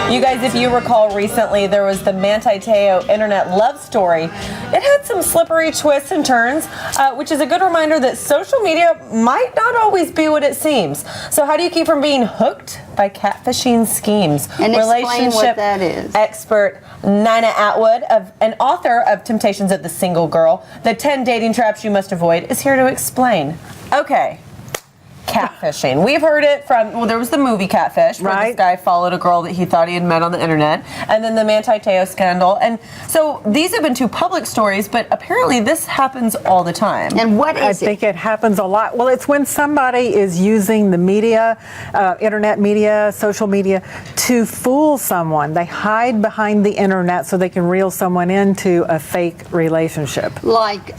You guys, if you recall recently, there was the Manti Te'o internet love story. It had some slippery twists and turns, which is a good reminder that social media might not always be what it seems. So how do you keep from being hooked by catfishing schemes? And explain what that is. Expert Nina Atwood, an author of Temptations of the Single Girl, The 10 Dating Traps You Must Avoid, is here to explain. Okay. Catfishing. We've heard it from, well, there was the movie Catfish, where this guy followed a girl that he thought he had met on the internet, and then the Manti Te'o scandal. And so these have been two public stories, but apparently this happens all the time. And what is it? I think it happens a lot. Well, it's when somebody is using the media, internet media, social media, to fool someone. They hide behind the internet so they can reel someone into a fake relationship. Like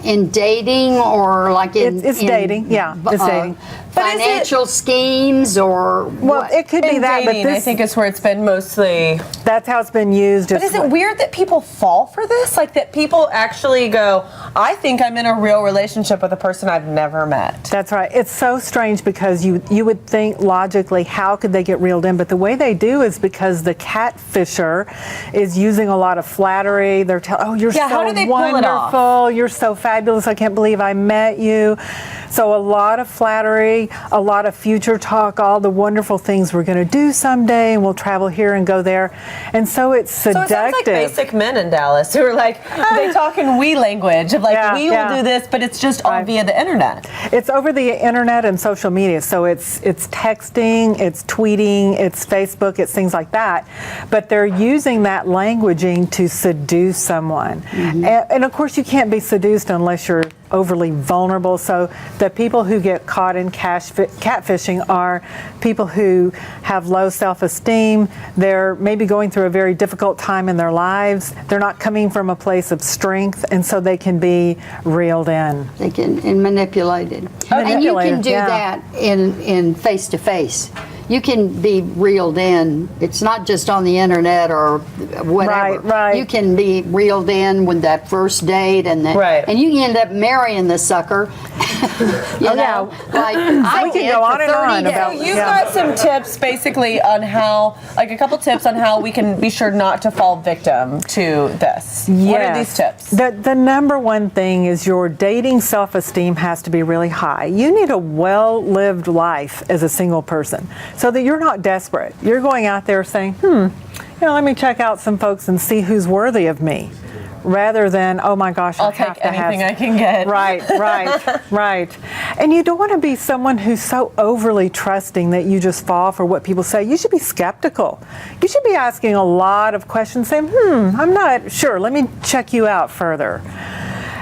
in dating, or like in... It's dating, yeah, it's dating. Financial schemes, or well, it could be that, dating, but this, I think it's where it's been mostly. That's how it's been used. But is it weird that people fall for this? Like that people actually go, I think I'm in a real relationship with a person I've never met. That's right. It's so strange because you would think logically, how could they get reeled in? But the way they do is because the catfisher is using a lot of flattery. They're telling, oh, you're so how do they pull it off? wonderful. You're so fabulous. I can't believe I met you. So a lot of flattery, a lot of future talk, all the wonderful things we're going to do someday, and we'll travel here and go there. And so it's seductive. So it sounds like basic men in Dallas who are like, they talk in we language of like, we will do this, but it's just all via the internet. It's over the internet and social media. So it's texting, it's tweeting, it's Facebook, it's things like that. But they're using that languaging to seduce someone. Mm-hmm. And of course, you can't be seduced unless you're overly vulnerable. So the people who get caught in catfishing are people who have low self-esteem. They're maybe going through a very difficult time in their lives. They're not coming from a place of strength, and so they can be reeled in. They can and manipulated. And you can do that in face-to-face. You can be reeled in. It's not just on the internet or whatever. Right. You can be reeled in with that first date, and and you can end up marrying the sucker. you know, like I we can did go for on and 30 on days. about. So you've got some tips basically on how, like a couple tips on how we can be sure not to fall victim to this. Yes. What are these tips? The number one thing is your dating self-esteem has to be really high. You need a well-lived life as a single person so that you're not desperate. You're going out there saying, let me check out some folks and see who's worthy of me. Rather than, oh my gosh, I'll take anything I can get. Right. And you don't want to be someone who's so overly trusting that you just fall for what people say. You should be skeptical. You should be asking a lot of questions, saying, I'm not sure. Let me check you out further.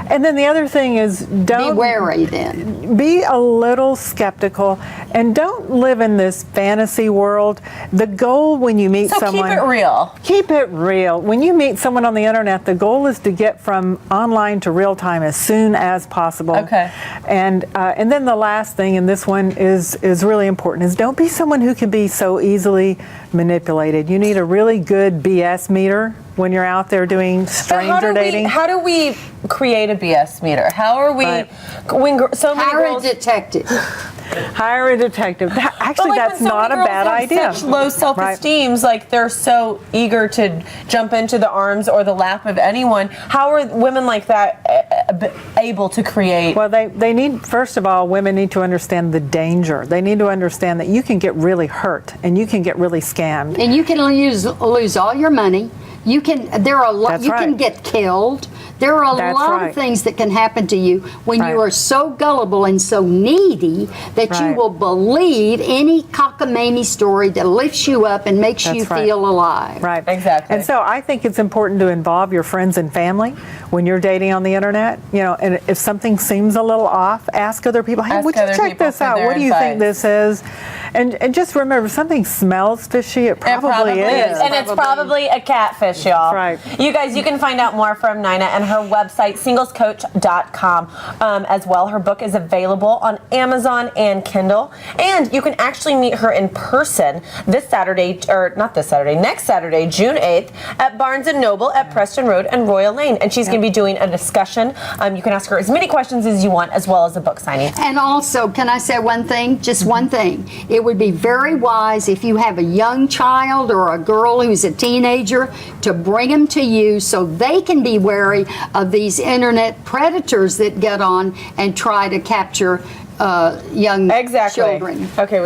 And then the other thing is, don't be wary then. Be a little skeptical and don't live in this fantasy world. The goal when you meet someone... keep it real. Keep it real. When you meet someone on the internet, the goal is to get from online to real time as soon as possible. Okay. And then the last thing, and this one is really important, is don't be someone who can be so easily manipulated. You need a really good BS meter when you're out there doing stranger dating. How do we create a BS meter? How are we, when so many girls... Hire a detective. Hire a detective. Actually, that's not a bad idea. Such low self-esteems, like they're so eager to jump into the arms or the lap of anyone. How are women like that able to create? Well, they need, first of all, women need to understand the danger. They need to understand that you can get really hurt and you can get really scammed. And you can lose all your money. You can can get killed. There are a lot of things that can happen to you when you are so gullible and so needy that you will believe any cockamamie story that lifts you up and makes you feel alive. Right. Exactly. And so I think it's important to involve your friends and family when you're dating on the internet. And if something seems a little off, ask other people, hey, would you check this out? What do you think this is? And just remember, if something smells fishy, it probably is. And it's probably a catfish, y'all. Right. You guys, you can find out more from Nina and her website, singlescoach.com. As well, her book is available on Amazon and Kindle. And you can actually meet her in person next Saturday, June 8th, at Barnes & Noble at Preston Road and Royal Lane. And she's going to be doing a discussion. You can ask her as many questions as you want, as well as a book signing. And also, can I say one thing? Just one thing. It it would be very wise if you have a young child or a girl who's a teenager to bring them to you so they can be wary of these internet predators that get on and try to capture young children. Okay.